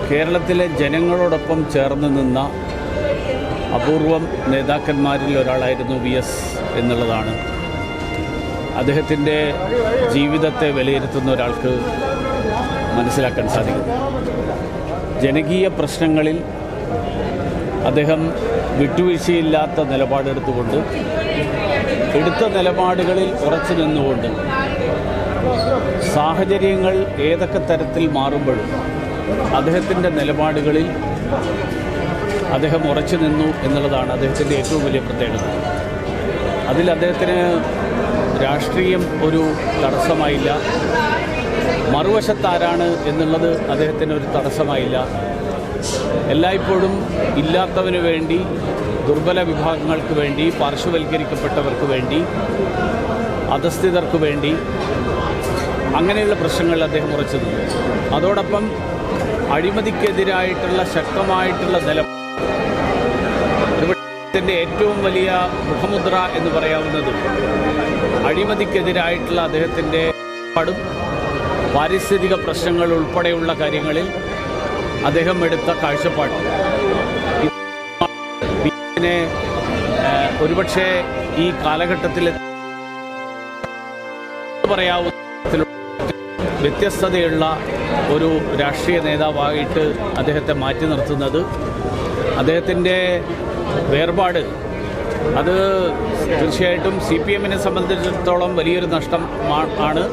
കേരളത്തിലെ ജനങ്ങളോടൊപ്പം ചേർന്ന് നിന്ന അപൂർവം നേതാക്കന്മാരിൽ ഒരാളായിരുന്നു VS എന്നുള്ളതാണ് അദ്ദേഹത്തിൻ്റെ ജീവിതത്തെ വിലയിരുത്തുന്ന ഒരാൾക്ക് മനസ്സിലാക്കാൻ സാധിക്കും. ജനകീയ പ്രശ്നങ്ങളിൽ അദ്ദേഹം വിട്ടുവീഴ്ചയില്ലാത്ത നിലപാടെടുത്തുകൊണ്ട് എടുത്ത നിലപാടുകളിൽ ഉറച്ചു നിന്നുകൊണ്ട് സാഹചര്യങ്ങൾ ഏതൊക്കെ തരത്തിൽ മാറുമ്പോഴും അദ്ദേഹത്തിൻ്റെ നിലപാടുകളിൽ അദ്ദേഹം ഉറച്ചു നിന്നു എന്നുള്ളതാണ് അദ്ദേഹത്തിൻ്റെ ഏറ്റവും വലിയ പ്രത്യേകത. അതിൽ അദ്ദേഹത്തിന് രാഷ്ട്രീയം ഒരു തടസ്സമായില്ല, മറുവശത്താരാണ് എന്നുള്ളത് അദ്ദേഹത്തിന് ഒരു തടസ്സമായില്ല. എല്ലായ്പ്പോഴും ഇല്ലാത്തവന് വേണ്ടി, ദുർബല വിഭാഗങ്ങൾക്ക് വേണ്ടി, പാർശ്വവൽക്കരിക്കപ്പെട്ടവർക്ക് വേണ്ടി, അധസ്ഥിതർക്ക് വേണ്ടി അങ്ങനെയുള്ള പ്രശ്നങ്ങളിൽ അദ്ദേഹം ഉറച്ചു നിന്നു. അതോടൊപ്പം അഴിമതിക്കെതിരായിട്ടുള്ള ശക്തമായിട്ടുള്ള നിലപാടിൻ്റെ ഏറ്റവും വലിയ മുഖമുദ്ര എന്ന് പറയാവുന്നത് അഴിമതിക്കെതിരായിട്ടുള്ള അദ്ദേഹത്തിൻ്റെ നിലപാടും പാരിസ്ഥിതിക പ്രശ്നങ്ങൾ ഉൾപ്പെടെയുള്ള കാര്യങ്ങളിൽ അദ്ദേഹം എടുത്ത കാഴ്ചപ്പാട് ഇതിനെ ഒരുപക്ഷെ ഈ കാലഘട്ടത്തിൽ പറയാവുന്ന വ്യത്യസ്തതയുള്ള ഒരു രാഷ്ട്രീയ നേതാവായിട്ട് അദ്ദേഹത്തെ മാറ്റി നിർത്തുന്നത് അദ്ദേഹത്തിൻ്റെ വേർപാട്. അത് തീർച്ചയായിട്ടും CPM-നെ സംബന്ധിച്ചിടത്തോളം വലിയൊരു നഷ്ടം ആണ്.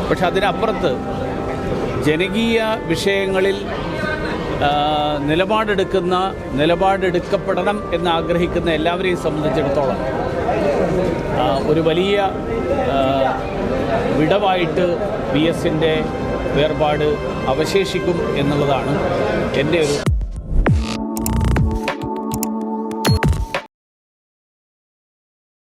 പക്ഷെ അതിനപ്പുറത്ത് ജനകീയ വിഷയങ്ങളിൽ നിലപാടെടുക്കപ്പെടണം എന്നാഗ്രഹിക്കുന്ന എല്ലാവരെയും സംബന്ധിച്ചിടത്തോളം ഒരു വലിയ വിടവായിട്ട് VS-ൻ്റെ വേർപാട് അവശേഷിക്കും എന്നുള്ളതാണ് എൻ്റെ ഒരു